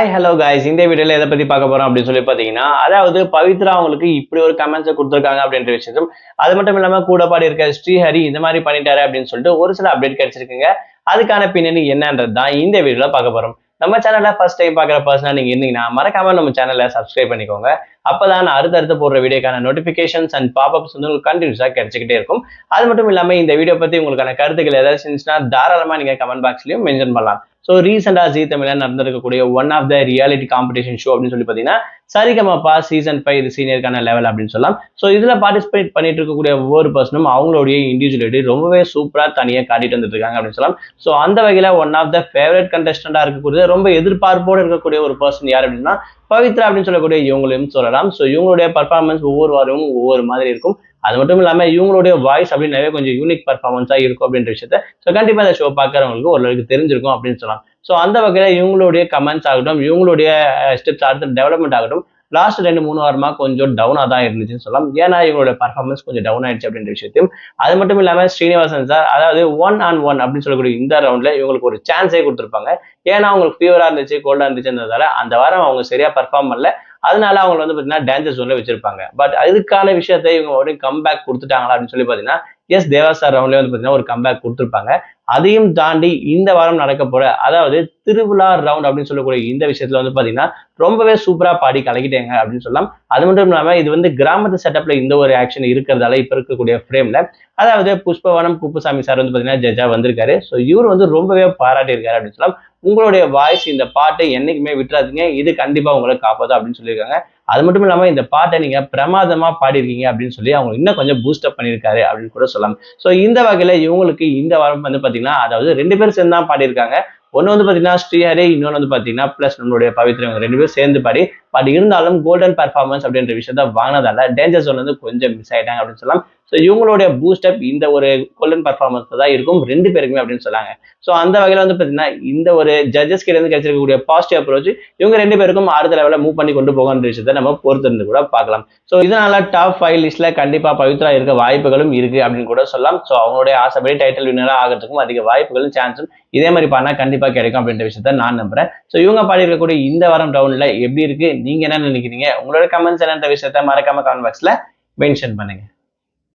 Hi hello guys, இந்த வீடியோல எதை பத்தி பார்க்க போறோம் அப்படின்னு சொல்லி பாத்தீங்கன்னா, அதாவது பவித்ரா அவங்களுக்கு இப்படி ஒரு கமெண்ட்ஸை கொடுத்துருக்காங்க அப்படின்ற விஷயத்தும், அது மட்டும் இல்லாம கூட பாடி இருக்க ஸ்ரீஹரி இந்த மாதிரி பண்ணிட்டாரு அப்படின்னு சொல்லிட்டு ஒரு சில அப்டேட் கிடைச்சிருக்குங்க. அதுக்கான பின்னணி என்னன்றது தான் இந்த வீடியோல பார்க்க போறோம். நம்ம சேனல்ல ஃபர்ஸ்ட் டைம் பார்க்குற பர்சனா நீங்க இருந்தீங்கன்னா மறக்காம நம்ம சேனலை சப்ஸ்கிரைப் பண்ணிக்கோங்க. அப்பதான் நான் அடுத்தடுத்து போடுற வீடியோக்கான நோட்டிபிகேஷன்ஸ் அண்ட் பாப்அப்ஸ் வந்து உங்களுக்கு கண்டினியூஸா கிடைச்சிக்கிட்டே இருக்கும். அது மட்டும் இல்லாம இந்த வீடியோ பத்தி உங்களுக்கான கருத்துக்கள் ஏதாவது இருந்துச்சுன்னா தாராளமா நீங்க கமெண்ட் பாக்ஸ்லயும் மென்ஷன் பண்ணலாம். ஸோ ரீசெண்டா ஜீ தமிழ்ல நடந்திருக்கக்கூடிய one of the reality competition show அப்படின்னு சொல்லி பார்த்தீங்கன்னா சரிகமபா சீசன் 5 இது சீனியருக்கான லெவல் அப்படின்னு சொல்லலாம். ஸோ இதுல பார்ட்டிசிபேட் பண்ணிட்டு இருக்கக்கூடிய ஒவ்வொரு பர்சனும் அவங்களுடைய இண்டிவிஜுவலிட்டி ரொம்பவே சூப்பரா தனியாக காட்டிட்டு வந்துட்டு இருக்காங்க அப்படின்னு சொல்லலாம். ஸோ அந்த வகையில ஒன் ஆஃப் த ஃபேவரட் கண்டஸ்டண்டா இருக்கக்கூடிய ரொம்ப எதிர்பார்ப்போடு இருக்கக்கூடிய ஒரு பர்சன் யார் அப்படின்னா பவித்ரா அப்படின்னு சொல்லக்கூடிய இவங்களையும் சொல்லலாம். ஸோ இவங்களுடைய பர்ஃபார்மன்ஸ் ஒவ்வொரு வாரமும் ஒவ்வொரு மாதிரி இருக்கும். அது மட்டும் இல்லாம இவங்களுடைய வாய்ஸ் அப்படின்னாவே கொஞ்சம் யூனிக் பர்ஃபார்மன்ஸா இருக்கும் அப்படின்ற விஷயத்த ஸோ கண்டிப்பா இந்த ஷோ பார்க்கறவங்களுக்கு ஓரளவுக்கு தெரிஞ்சிருக்கும் அப்படின்னு சொல்லலாம். ஸோ அந்த வகையில இவங்களுடைய கமெண்ட்ஸ் ஆகட்டும், இவங்களுடைய ஸ்டெப்ஸ் அடுத்த டெவலப்மெண்ட் ஆகட்டும், லாஸ்ட் 2-3 வாரமா கொஞ்சம் டவுனா தான் இருந்துச்சுன்னு சொல்லலாம். ஏன்னா இவங்களோட பர்ஃபார்மன்ஸ் கொஞ்சம் டவுன் ஆயிடுச்சு அப்படின்ற விஷயத்தையும், அது மட்டும் இல்லாம ஸ்ரீனிவாசன் சார் அதாவது 1 on 1 அப்படின்னு சொல்லக்கூடிய இந்த ரவுண்ட்ல இவங்களுக்கு ஒரு சான்ஸே கொடுத்துருப்பாங்க. ஏன்னா அவங்களுக்கு ஃபீவரா இருந்துச்சு, கோல்டா இருந்துச்சுன்றதால அந்த வாரம் அவங்க சரியா பர்ஃபார்ம் பண்ணல. அதனால அவங்க வந்து பாத்தீங்கன்னா டேஞ்சர் ஜோன்ல வச்சிருப்பாங்க. பட் அதுக்கான விஷயத்தை இவங்க ஒரு கம்பேக் கொடுத்துட்டாங்களா அப்படின்னு சொல்லி பாத்தீங்கன்னா எஸ் தேவா சார் ரவுண்ட்ல வந்து பாத்தீங்கன்னா ஒரு கம்பேக் கொடுத்துருப்பாங்க. அதையும் தாண்டி இந்த வாரம் நடக்க போற அதாவது திருவிழா ரவுண்ட் அப்படின்னு சொல்லக்கூடிய இந்த விஷயத்துல வந்து பாத்தீங்கன்னா ரொம்பவே சூப்பரா பாடி கலக்கிட்டேங்க அப்படின்னு சொல்லலாம். அது மட்டும் இல்லாம இது வந்து கிராமத்து செட்டப்ல இந்த ஒரு ஆக்ஷன் இருக்கிறதால இப்ப இருக்கக்கூடிய ஃப்ரேம்ல அதாவது புஷ்பவனம் குப்புசாமி சார் வந்து பாத்தீங்கன்னா ஜட்ஜா வந்திருக்காரு. ஸோ இவர் வந்து ரொம்பவே பாராட்டி இருக்காரு அப்படின்னு சொல்லலாம். உங்களுடைய வாய்ஸ் இந்த பாட்டை என்னைக்குமே விட்டுறாதீங்க, இது கண்டிப்பா உங்களை காப்பாதும் அப்படின்னு சொல்லியிருக்காங்க. அது மட்டும் இல்லாம இந்த பாட்டை நீங்க பிரமாதமா பாடிருக்கீங்க அப்படின்னு சொல்லி அவங்க இன்னும் கொஞ்சம் பூஸ்டப் பண்ணியிருக்காரு அப்படின்னு கூட சொல்லலாம். ஸோ இந்த வகையில இவங்களுக்கு இந்த வாரம் வந்து பாத்தீங்கன்னா அதாவது 2 பேரும் சேர்ந்து தான் பாடியிருக்காங்க. ஒன்னு வந்து பாத்தீங்கன்னா ஸ்ரீஹரி, இன்னொன்று வந்து பாத்தீங்கன்னா பிளஸ் நம்மளுடைய பவித்ரா, 2 பேரும் சேர்ந்து பாடி பட் இருந்தாலும் கோல்டன் பர்ஃபார்மன்ஸ் அப்படின்ற விஷயத்த வாங்கினதால டேஞ்சர் ஜோன் வந்து கொஞ்சம் மிஸ் ஆயிட்டாங்க அப்படின்னு சொல்லலாம். ஸோ இவங்களுடைய பூஸ்டப் இந்த ஒரு கோல்டன் பர்ஃபார்மன்ஸ் தான் இருக்கும் 2 பேருக்குமே அப்படின்னு சொல்லாங்க. ஸோ அந்த வகையில வந்து பாத்தீங்கன்னா இந்த ஒரு ஜட்ஜஸ் கிட்ட இருந்து கிடைச்சிருக்கக்கூடிய பாசிட்டிவ் அப்ரோச் இவங்க 2 பேருக்கும் அடுத்த லெவலில் மூவ் பண்ணி கொண்டு போகன்ற விஷயத்த நம்ம பொறுத்திருந்து கூட பார்க்கலாம். ஸோ இதனால டாப் 5 லிஸ்ட்ல கண்டிப்பா பவித்ரா இருக்க வாய்ப்புகளும் இருக்கு அப்படின்னு கூட சொல்லலாம். ஸோ அவங்களுடைய ஆசைப்படி டைட்டில் வின்னரா ஆகிறதுக்கும் அதிக வாய்ப்புகளும் சான்ஸும் இதே மாதிரி பண்ணா கண்டிப்பா கிடைக்கும் அப்படின்ற விஷயத்த நான் நம்புறேன். ஸோ இவங்க பாடி இருக்கக்கூடிய இந்த வாரம் ரவுண்ட்ல எப்படி இருக்கு, நீங்க என்ன நினைக்கிறீங்க, உங்களோட கமெண்ட்ஸ் என்னன்ற விஷயத்த மறக்காம கமெண்ட் பாக்ஸ்ல மென்ஷன் பண்ணுங்க.